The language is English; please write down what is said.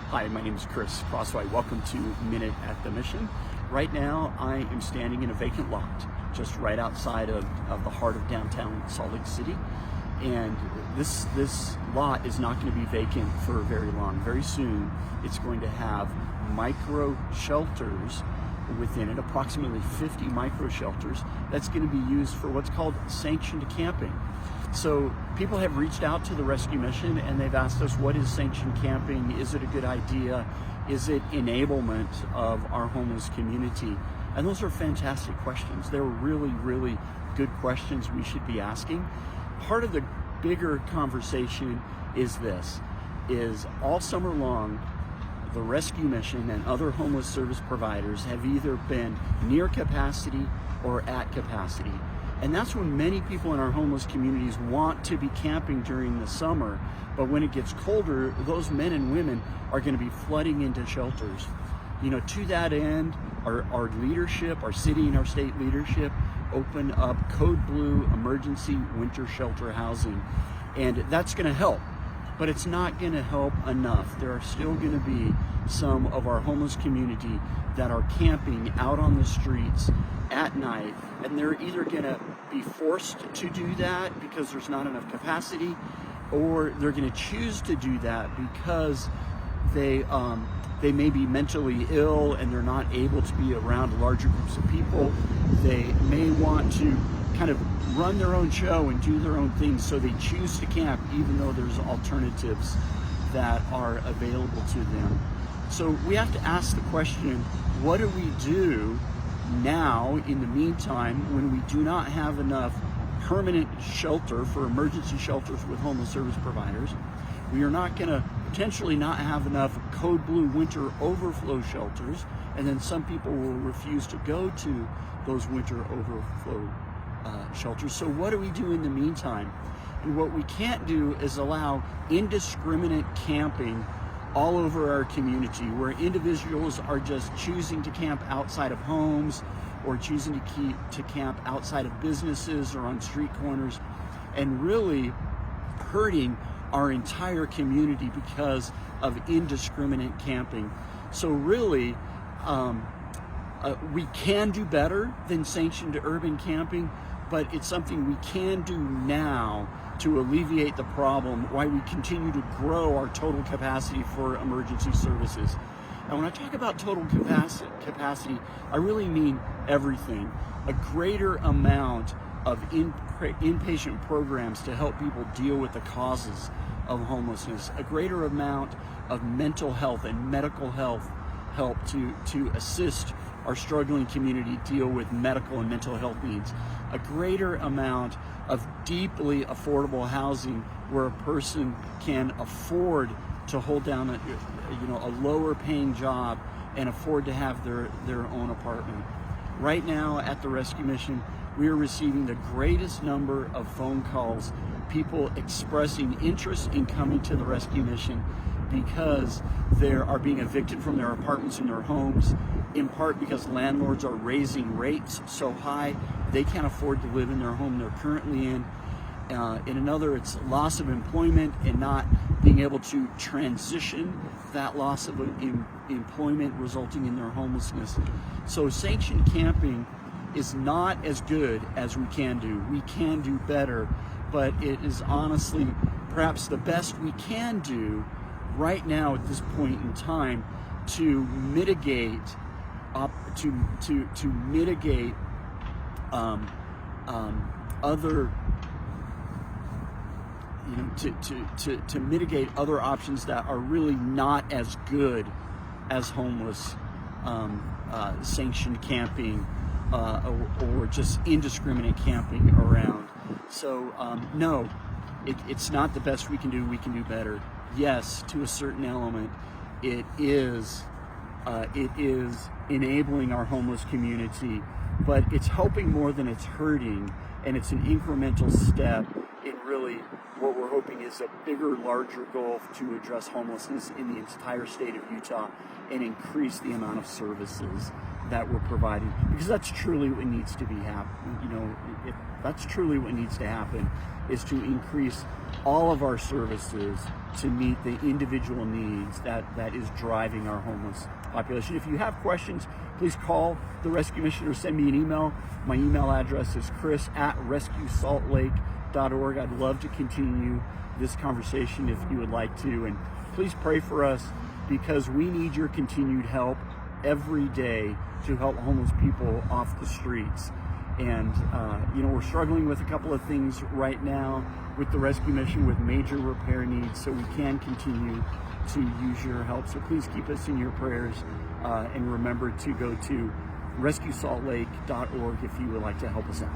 Hi, my name is Chris Crosswhite. Welcome to Minute at the Mission. Right now, I am standing in a vacant lot just right outside of the heart of downtown Salt Lake City. And this lot is not going to be vacant for very long. Very soon, it's going to have micro shelters within it, approximately 50 micro shelters. That's going to be used for what's called sanctioned camping. So people have reached out to the rescue mission and they've asked us, what is sanctioned camping? Is it a good idea? Is it enablement of our homeless community? And those are fantastic questions. They're really, really good questions we should be asking. Part of the bigger conversation is this, is all summer long, the rescue mission and other homeless service providers have either been near capacity or at capacity. And that's when many people in our homeless communities want to be camping during the summer. But when it gets colder, those men and women are going to be flooding into shelters. You know, to that end, our leadership, our city and our state leadership open up Code Blue emergency winter shelter housing. And that's going to help. But it's not going to help enough. There are still going to be some of our homeless community that are camping out on the streets at night, and they're either going to be forced to do that because there's not enough capacity, or they're going to choose to do that because they may be mentally ill and they're not able to be around larger groups of people. They may want to kind of run their own show and do their own things, so they choose to camp even though there's alternatives that are available to them. So we have to ask the question, what do we do now in the meantime when we do not have enough permanent shelter for emergency shelters with homeless service providers? We are not going to potentially not have enough Code Blue winter overflow shelters, and then some people will refuse to go to those winter overflow shelters. So what do we do in the meantime? And what we can't do is allow indiscriminate camping all over our community, where individuals are just choosing to camp outside of homes or choosing to camp outside of businesses or on street corners, and really hurting our entire community because of indiscriminate camping. So really, we can do better than sanctioned urban camping, but it's something we can do now to alleviate the problem while we continue to grow our total capacity for emergency services. And when I talk about total capacity, I really mean everything. A greater amount of inpatient programs to help people deal with the causes of homelessness, a greater amount of mental health and medical health help to assist our struggling community deal with medical and mental health needs, a greater amount of deeply affordable housing where a person can afford to hold down a lower paying job and afford to have their own apartment. Right now at the rescue mission, we are receiving the greatest number of phone calls, people expressing interest in coming to the rescue mission because they are being evicted from their apartments and their homes, in part because landlords are raising rates so high they can't afford to live in their home they're currently in. In another, it's loss of employment and not being able to transition that loss of employment resulting in their homelessness. So sanctioned camping is not as good as we can do. We can do better, but it is honestly perhaps the best we can do right now at this point in time to mitigate to mitigate other options that are really not as good as homeless sanctioned camping or just indiscriminate camping around. So no, it's not the best we can do. We can do better. Yes, to a certain element, it is enabling our homeless community, but it's helping more than it's hurting, and it's an incremental step in really really what we're hoping is a bigger, larger goal to address homelessness in the entire state of Utah and increase the amount of services that we're providing, because that's truly what needs to be happening. That's truly what needs to happen, is to increase all of our services to meet the individual needs that is driving our homeless population. If you have questions, please call the Rescue Mission or send me an email. My email address is chris@rescuesaltlake.org. I'd love to continue this conversation if you would like to, and please pray for us, because we need your continued help every day to help homeless people off the streets. And we're struggling with a couple of things right now with the Rescue Mission, with major repair needs, so we can continue to use your help. So please keep us in your prayers, and remember to go to rescuesaltlake.org if you would like to help us out.